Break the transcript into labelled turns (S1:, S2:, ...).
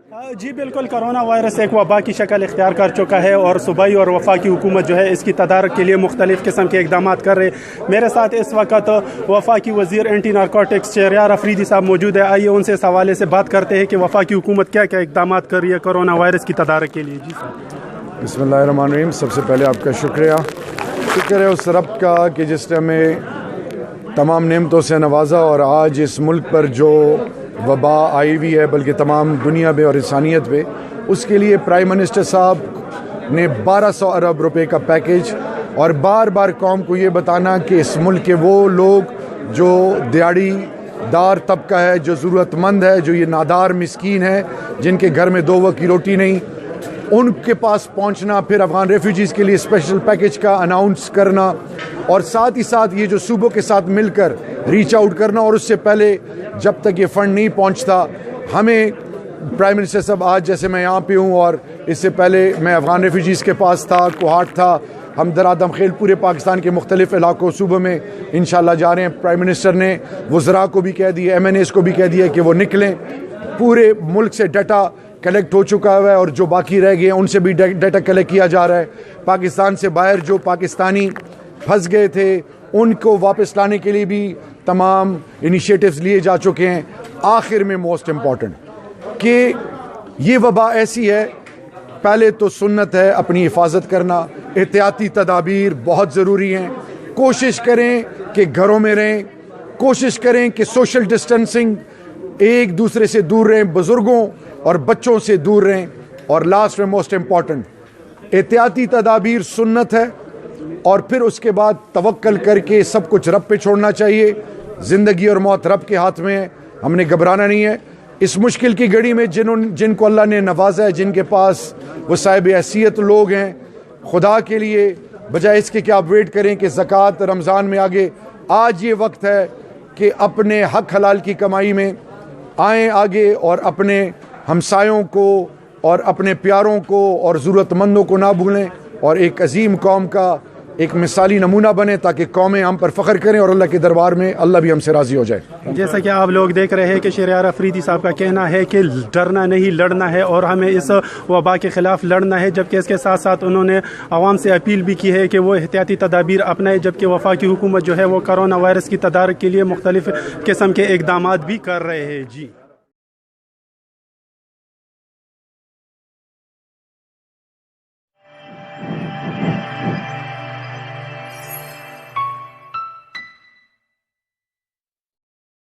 S1: جی بالکل، corona virus ایک وبا کی شکل اختیار کر چکا ہے اور صوبائی اور وفاقی حکومت جو ہے اس کی تدارک کے لیے مختلف قسم کے اقدامات کر رہے. میرے ساتھ اس وقت وفاقی وزیر اینٹی نارکوٹکس شہریار افریدی صاحب موجود ہے. آئیے ان سے اس حوالے سے بات کرتے ہیں کہ وفاقی حکومت کیا کیا اقدامات کر رہی ہے کرونا وائرس کی تدارک کے لیے. جی صاحب.
S2: بسم اللہ الرحمن الرحیم. سب سے پہلے آپ کا شکر ہے اس رب کا کہ جس نے ہمیں تمام نعمتوں سے نوازا اور آج اس ملک پر جو وبا آئی ہوئی ہے بلکہ تمام دنیا میں اور انسانیت پہ، اس کے لیے پرائم منسٹر صاحب نے 1200 ارب روپے کا پیکیج اور بار بار قوم کو یہ بتانا کہ اس ملک کے وہ لوگ جو دیہڑی دار طبقہ ہے، جو ضرورت مند ہے، جو یہ نادار مسکین ہے، جن کے گھر میں 2 وقت کی روٹی نہیں، ان کے پاس پہنچنا، پھر افغان ریفیوجیز کے لیے اسپیشل پیکیج کا اناؤنس کرنا، اور ساتھ ہی ساتھ یہ جو صوبوں کے ساتھ مل کر ریچ آؤٹ کرنا. اور اس سے پہلے جب تک یہ فنڈ نہیں پہنچتا، ہمیں پرائم منسٹر صاحب آج جیسے میں یہاں پہ ہوں اور اس سے پہلے میں افغان ریفیوجیز کے پاس تھا، کوہاٹ تھا، ہم درآمد خیل پورے پاکستان کے مختلف علاقوں صوبوں میں انشاءاللہ جا رہے ہیں. پرائم منسٹر نے وزراء کو بھی کہہ دیا، MNAs کو بھی کہہ دیا کہ وہ نکلیں. پورے ملک سے ڈیٹا کلیکٹ ہو چکا ہے اور جو باقی رہ گئے ہیں ان سے بھی ڈیٹا کلیکٹ کیا جا رہا ہے. پاکستان سے باہر جو پاکستانی پھنس گئے تھے ان کو واپس لانے کے لیے بھی تمام انیشیٹوز لیے جا چکے ہیں. آخر میں موسٹ امپورٹنٹ کہ یہ وبا ایسی ہے، پہلے تو سنت ہے اپنی حفاظت کرنا، احتیاطی تدابیر بہت ضروری ہیں. کوشش کریں کہ گھروں میں رہیں، کوشش کریں کہ سوشل ڈسٹینسنگ، ایک دوسرے سے دور رہیں، بزرگوں اور بچوں سے دور رہیں. اور لاسٹ میں موسٹ امپورٹنٹ احتیاطی تدابیر سنت ہے، اور پھر اس کے بعد توکل کر کے سب کچھ رب پہ چھوڑنا چاہیے. زندگی اور موت رب کے ہاتھ میں ہے، ہم نے گھبرانا نہیں ہے. اس مشکل کی گھڑی میں جن کو اللہ نے نوازا ہے، جن کے پاس وہ صاحب حیثیت لوگ ہیں، خدا کے لیے بجائے اس کے کہ آپ ویٹ کریں کہ زکوٰۃ رمضان میں آگے، آج یہ وقت ہے کہ اپنے حق حلال کی کمائی میں آئیں آگے اور اپنے ہمسایوں کو اور اپنے پیاروں کو اور ضرورت مندوں کو نہ بھولیں، اور ایک عظیم قوم کا ایک مثالی نمونہ بنے تاکہ قومیں ہم پر فخر کریں اور اللہ کے دربار میں اللہ بھی ہم سے راضی ہو جائے.
S1: جیسا کہ آپ لوگ دیکھ رہے ہیں کہ شہریار افریدی صاحب کا کہنا ہے کہ ڈرنا نہیں، لڑنا ہے اور ہمیں اس وبا کے خلاف لڑنا ہے. جبکہ اس کے ساتھ ساتھ انہوں نے عوام سے اپیل بھی کی ہے کہ وہ احتیاطی تدابیر اپنائے. جبکہ وفاقی حکومت جو ہے وہ کرونا وائرس کی تدارک کے لیے مختلف قسم کے اقدامات بھی کر رہے ہیں. جی